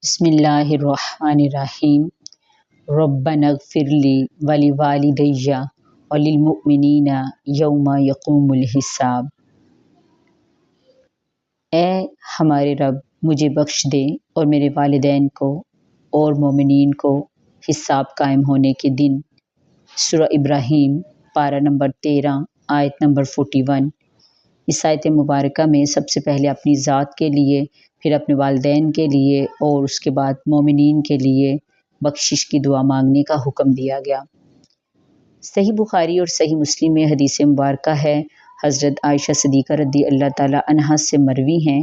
بسم اللہ الرحمن الرحیم۔ ربنا اغفر لی ولوالدی وللمؤمنین یوم یقوم الحساب۔ اے ہمارے رب، مجھے بخش دے اور میرے والدین کو اور مومنین کو حساب قائم ہونے کے دن۔ سورہ ابراہیم پارہ نمبر 13 آیت نمبر 41۔ اس آیت مبارکہ میں سب سے پہلے اپنی ذات کے لیے، پھر اپنے والدین کے لیے اور اس کے بعد مومنین کے لیے بخشش کی دعا مانگنے کا حکم دیا گیا۔ صحیح بخاری اور صحیح مسلم میں حدیث مبارکہ ہے، حضرت عائشہ صدیقہ رضی اللہ تعالی عنہا سے مروی ہیں،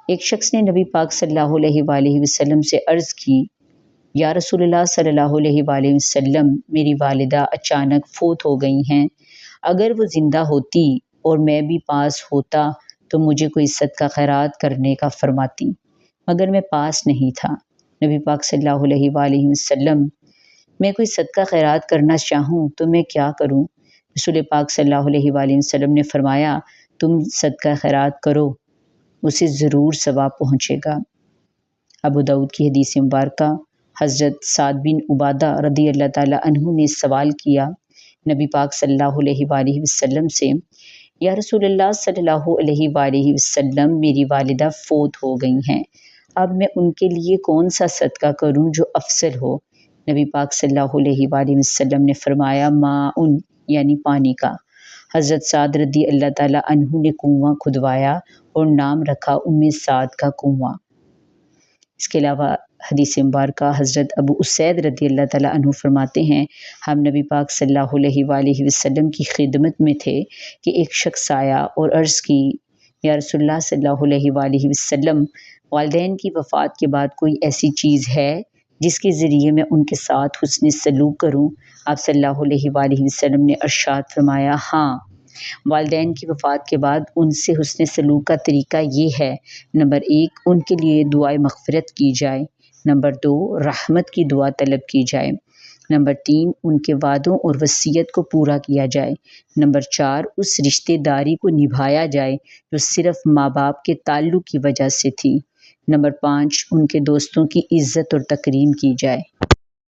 ایک شخص نے نبی پاک صلی اللہ علیہ وآلہ وسلم سے عرض کی، یا رسول اللہ صلی اللہ علیہ وآلہ وسلم، میری والدہ اچانک فوت ہو گئی ہیں، اگر وہ زندہ ہوتی اور میں بھی پاس ہوتا تو مجھے کوئی صدقہ خیرات کرنے کا فرماتی، مگر میں پاس نہیں تھا۔ نبی پاک صلی اللہ علیہ وآلہ وسلم، میں کوئی صدقہ خیرات کرنا چاہوں تو میں کیا کروں؟ رسول پاک صلی اللہ علیہ وآلہ وسلم نے فرمایا، تم صدقہ خیرات کرو، اسے ضرور ثواب پہنچے گا۔ ابو داؤد کی حدیث مبارکہ، حضرت سعد بن عبادہ رضی اللہ تعالی عنہ نے سوال کیا نبی پاک صلی اللہ علیہ وآلہ وسلم سے، یا رسول اللہ صلی اللہ علیہ وآلہ وسلم، میری والدہ فوت ہو گئی ہیں، اب میں ان کے لیے کون سا صدقہ کروں جو افضل ہو؟ نبی پاک صلی اللہ علیہ وآلہ وسلم نے فرمایا، ماء یعنی پانی کا۔ حضرت سعد رضی اللہ تعالی عنہ نے کنواں کھدوایا اور نام رکھا سعد کا کنواں۔ اس کے علاوہ حدیث مبارکہ حضرت ابو اسید رضی اللہ تعالیٰ عنہ فرماتے ہیں، ہم نبی پاک صلی اللہ علیہ وآلہ وسلم کی خدمت میں تھے کہ ایک شخص آیا اور عرض کی، یا رسول اللہ صلی اللہ علیہ وآلہ وسلم، والدین کی وفات کے بعد کوئی ایسی چیز ہے جس کے ذریعے میں ان کے ساتھ حسن سلوک کروں؟ آپ صلی اللہ علیہ وآلہ وسلم نے ارشاد فرمایا، ہاں، والدین کی وفات کے بعد ان سے حسن سلوک کا طریقہ یہ ہے، نمبر 1، ان کے لیے دعائے مغفرت کی جائے، نمبر 2، رحمت کی دعا طلب کی جائے، نمبر 3، ان کے وعدوں اور وصیت کو پورا کیا جائے، نمبر 4، اس رشتہ داری کو نبھایا جائے جو صرف ماں باپ کے تعلق کی وجہ سے تھی، نمبر 5، ان کے دوستوں کی عزت اور تکریم کی جائے۔